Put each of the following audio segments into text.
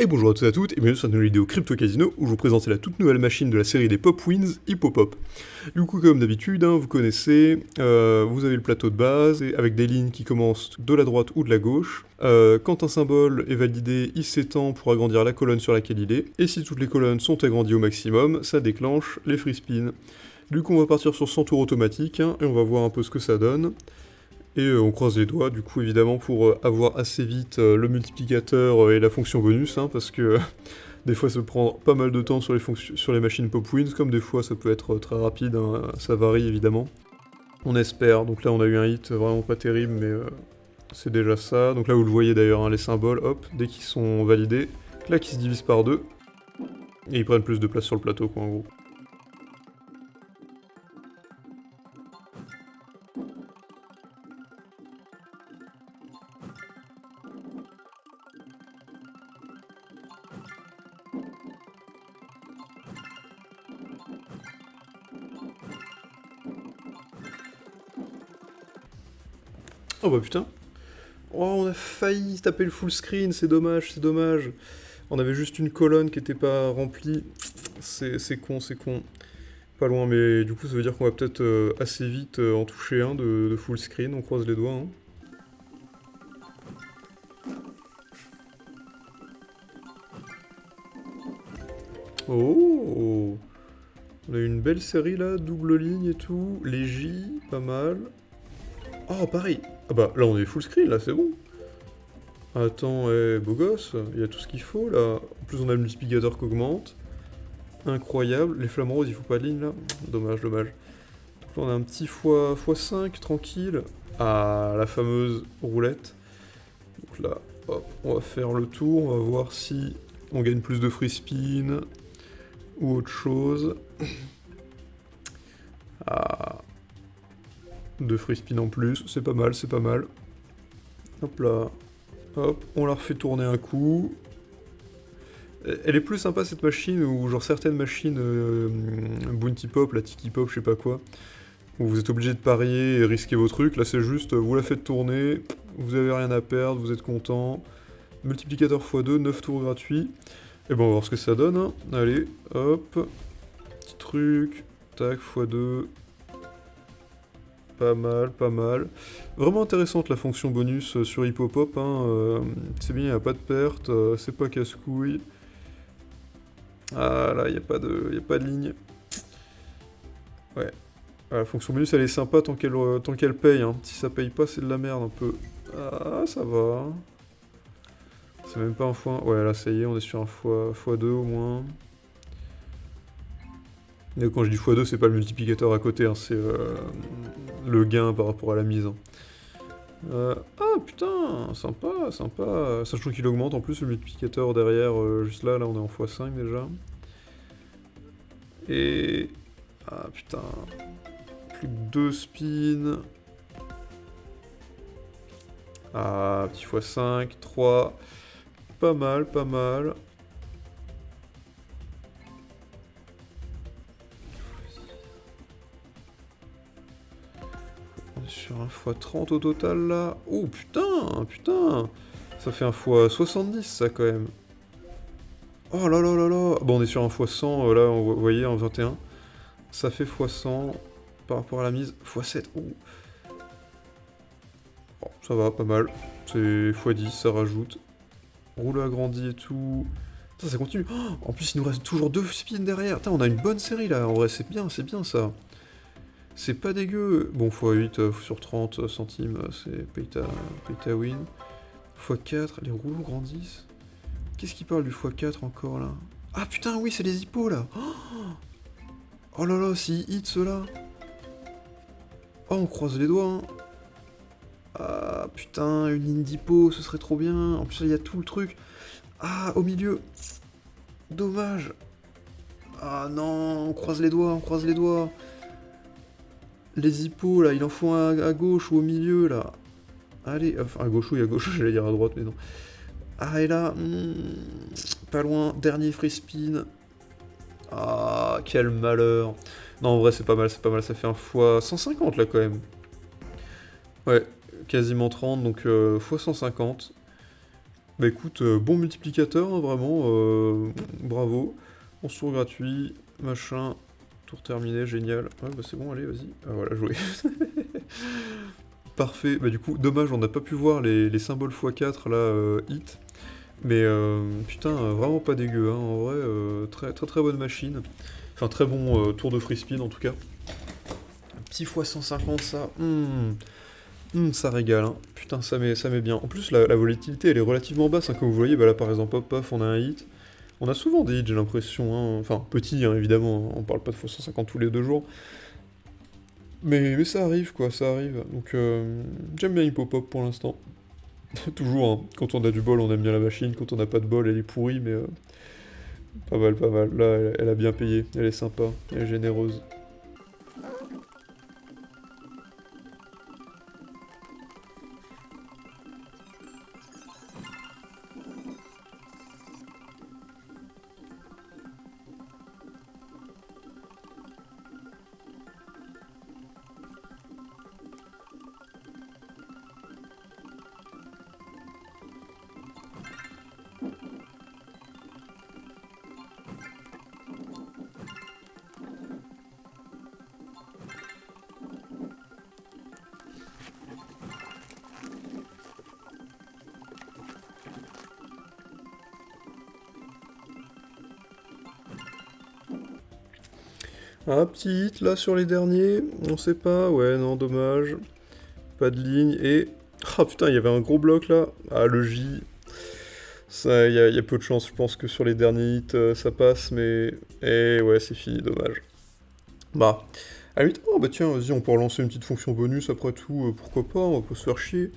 Et bonjour à tous et à toutes, et bienvenue sur une nouvelle vidéo Crypto Casino où je vous présente la toute nouvelle machine de la série des Pop Wins, Hippopop. Du coup, comme d'habitude, vous connaissez, vous avez le plateau de base avec des lignes qui commencent de la droite ou de la gauche. Quand un symbole est validé, il s'étend pour agrandir la colonne sur laquelle il est, et si toutes les colonnes sont agrandies au maximum, ça déclenche les free spins. Du coup, on va partir sur 100 tours automatiques, et on va voir un peu ce que ça donne. Et on croise les doigts, du coup, évidemment, pour avoir assez vite le multiplicateur et la fonction bonus, parce que des fois, ça prend pas mal de temps sur les machines Pop Wins, comme des fois, ça peut être très rapide, ça varie, évidemment. On espère, donc là, on a eu un hit vraiment pas terrible, mais c'est déjà ça. Donc là, vous le voyez d'ailleurs, les symboles, hop, dès qu'ils sont validés, là, qui se divisent par deux, et ils prennent plus de place sur le plateau, quoi, en gros. Oh bah putain. Oh, on a failli se taper le full screen, c'est dommage, c'est dommage. On avait juste une colonne qui était pas remplie. C'est con, c'est con. Pas loin, mais du coup, ça veut dire qu'on va peut-être assez vite en toucher un de full screen, on croise les doigts. Oh! On a eu une belle série là, double ligne et tout. Les J, pas mal. Oh, pareil! Ah bah là, on est full screen, là, c'est bon. Attends, beau gosse, il y a tout ce qu'il faut là. En plus, on a le multiplicateur qui augmente. Incroyable. Les flammes roses, il faut pas de ligne là. Dommage, dommage. Donc là, on a un petit x5 tranquille. Ah, la fameuse roulette. Donc là, hop, on va faire le tour. On va voir si on gagne plus de free spin ou autre chose. Ah, deux free spin en plus. C'est pas mal, c'est pas mal. Hop là. Hop, on la refait tourner un coup. Elle est plus sympa cette machine, ou genre certaines machines Bounty Pop, la Tiki Pop, je sais pas quoi, où vous êtes obligé de parier et risquer vos trucs. Là c'est juste, vous la faites tourner, vous avez rien à perdre, vous êtes content. Multiplicateur x2, 9 tours gratuits. Et bon, on va voir ce que ça donne. Allez, hop. Petit truc. Tac, x2. Pas mal, pas mal. Vraiment intéressante la fonction bonus sur Hippopop. C'est bien, il n'y a pas de perte, c'est pas casse-couille. Ah là, il n'y a pas de ligne. Ouais. La fonction bonus, elle est sympa tant qu'elle paye. Si ça paye pas, c'est de la merde un peu. Ah, ça va. C'est même pas un x1. Ouais, là, ça y est, on est sur un x2 au moins. Mais quand je dis x2, c'est pas le multiplicateur à côté, c'est le gain par rapport à la mise. Ah putain, sympa, sympa. Sachant qu'il augmente en plus le multiplicateur derrière, juste là, on est en x5 déjà. Et... Ah putain. Plus que 2 spins. Ah, petit x5, 3. Pas mal, pas mal. On est sur un x30 au total là. Oh putain, putain. Ça fait un x70 ça quand même. Oh là là là là. Bon, on est sur un x100, là, vous voyez, en 21. Ça fait x100 par rapport à la mise. x7. Oh. Bon, ça va, pas mal. C'est x10, ça rajoute. Roule agrandi et tout. Ça continue. Oh, en plus, il nous reste toujours 2 spins derrière. Putain, on a une bonne série là. En vrai, c'est bien ça. C'est pas dégueu. Bon, x8 sur 30 centimes, c'est pay ta win. x4, les rouleaux grandissent. Qu'est-ce qui parle du x4 encore là? Ah putain, oui, c'est les hippos là. Oh là là, si hit ceux-là. Oh, on croise les doigts. Ah putain, une ligne d'hippo, ce serait trop bien. En plus, il y a tout le truc. Ah, au milieu. Dommage. Ah non, on croise les doigts, on croise les doigts. Les hippos là, il en faut un à gauche ou au milieu là. Allez, enfin à gauche, oui, à gauche, j'allais dire à droite, mais non. Ah, et là, pas loin, dernier free spin. Ah, quel malheur. Non, en vrai, c'est pas mal, ça fait un x 150 là quand même. Ouais, quasiment 30, donc x 150. Bah écoute, bon multiplicateur, hein, vraiment, bravo. 11 tours gratuits, machin, tour terminé, génial. Ouais, bah c'est bon, allez, vas-y. Ah voilà, joué. Parfait. Bah du coup, dommage, on n'a pas pu voir les symboles x4 là, hit. Mais putain, vraiment pas dégueu, hein, en vrai, très très très bonne machine. Enfin, très bon tour de free spin en tout cas. Un petit x 150, ça. Ça régale, hein. Putain, ça met bien. En plus, la volatilité, elle est relativement basse, hein, comme vous voyez. Bah là, par exemple, hop, paf, on a un hit. On a souvent des hits, j'ai l'impression, hein. Enfin, petit, hein, évidemment. On parle pas de x 150 tous les 2 jours. Mais ça arrive, quoi, ça arrive. Donc, j'aime bien Hippopop pour l'instant. Toujours, hein. Quand on a du bol, on aime bien la machine. Quand on n'a pas de bol, elle est pourrie, mais pas mal, pas mal. Là, elle a bien payé. Elle est sympa, elle est généreuse. Un petit hit là sur les derniers, on sait pas, ouais non dommage, pas de ligne et... Ah putain il y avait un gros bloc là, ah le J, ça y a peu de chance je pense que sur les derniers hits ça passe mais... Eh ouais c'est fini, dommage. Bah, à 8, oh bah tiens vas-y on peut relancer une petite fonction bonus après tout, pourquoi pas, on va pas se faire chier.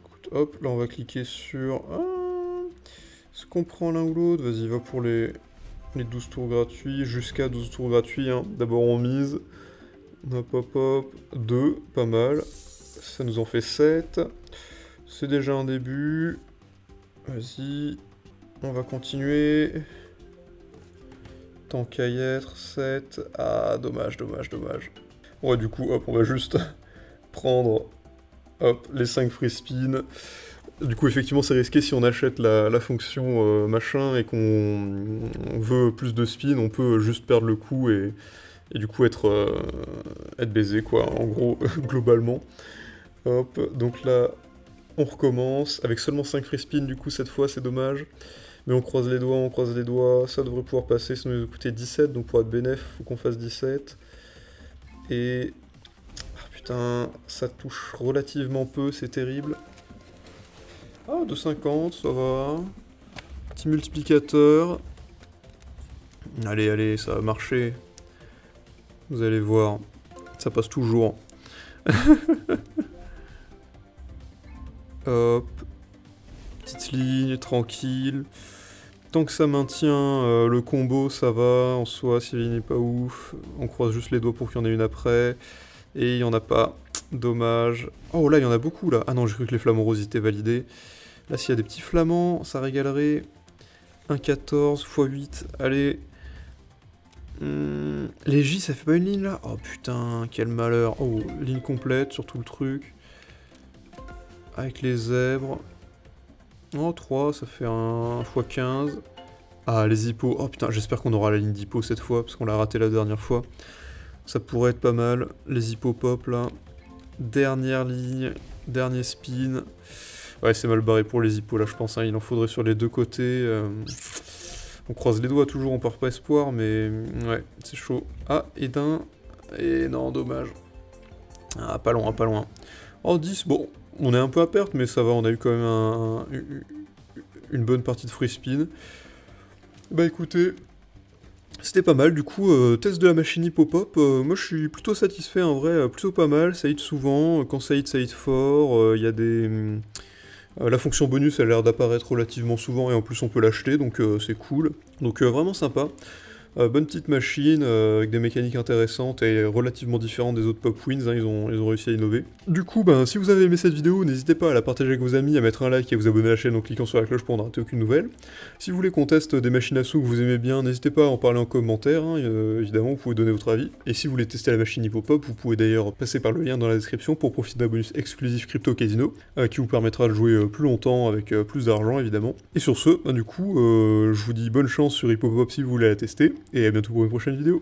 Écoute hop, là on va cliquer sur... Ah, est-ce qu'on prend l'un ou l'autre? Vas-y va pour les 12 tours gratuits, jusqu'à 12 tours gratuits, hein. D'abord on mise, hop hop hop, 2, pas mal, ça nous en fait 7, c'est déjà un début, vas-y, on va continuer, tant qu'à y être, 7, ah dommage, dommage, dommage. Ouais du coup hop, on va juste prendre, hop, les 5 free spin. Du coup, effectivement, c'est risqué si on achète la fonction machin et qu'on veut plus de spin, on peut juste perdre le coup et du coup être baisé, quoi, en gros, globalement. Hop, donc là, on recommence, avec seulement 5 free spin, du coup, cette fois, c'est dommage. Mais on croise les doigts, ça devrait pouvoir passer, ça nous a coûté 17, donc pour être bénéf, faut qu'on fasse 17. Et... Ah, putain, ça touche relativement peu, c'est terrible. Ah, 2,50, ça va. Petit multiplicateur. Allez, allez, ça va marcher. Vous allez voir. Ça passe toujours. Hop. Petite ligne, tranquille. Tant que ça maintient le combo, ça va. En soi, si la ligne n'est pas ouf. On croise juste les doigts pour qu'il y en ait une après. Et il n'y en a pas. Dommage. Oh, là, il y en a beaucoup, là. Ah non, j'ai cru que les flamants roses étaient validés. Là, s'il y a des petits flamands, ça régalerait. 1,14 x 8, allez. Les J, ça fait pas une ligne, là? Oh, putain, quel malheur. Oh, ligne complète sur tout le truc. Avec les zèbres. Oh, 3, ça fait un x 15. Ah, les hippos. Oh, putain, j'espère qu'on aura la ligne d'hippo cette fois, parce qu'on l'a raté la dernière fois. Ça pourrait être pas mal. Les hippopop, là. Dernière ligne. Dernier spin. Ouais, c'est mal barré pour les hippos là, je pense. Hein. Il en faudrait sur les deux côtés. On croise les doigts toujours, on perd pas espoir, mais ouais, c'est chaud. Ah, et d'un. Et non, dommage. Ah, pas loin, pas loin. Oh, 10, bon, on est un peu à perte, mais ça va, on a eu quand même une bonne partie de free spin. Bah écoutez, c'était pas mal, du coup, test de la machine Hippopop, moi je suis plutôt satisfait en vrai, plutôt pas mal, ça hit souvent, quand ça hit fort, il y a des... la fonction bonus, elle a l'air d'apparaître relativement souvent et en plus on peut l'acheter, donc c'est cool. Donc vraiment sympa. Bonne petite machine, avec des mécaniques intéressantes et relativement différentes des autres Pop Wins, hein, ils ont réussi à innover. Du coup, ben, si vous avez aimé cette vidéo, n'hésitez pas à la partager avec vos amis, à mettre un like et à vous abonner à la chaîne en cliquant sur la cloche pour ne rater aucune nouvelle. Si vous voulez qu'on teste des machines à sous que vous aimez bien, n'hésitez pas à en parler en commentaire, hein, évidemment, vous pouvez donner votre avis. Et si vous voulez tester la machine Hippopop, vous pouvez d'ailleurs passer par le lien dans la description pour profiter d'un bonus exclusif Crypto Casino, qui vous permettra de jouer plus longtemps avec plus d'argent, évidemment. Et sur ce, ben, du coup, je vous dis bonne chance sur Hippopop si vous voulez la tester, et à bientôt pour une prochaine vidéo.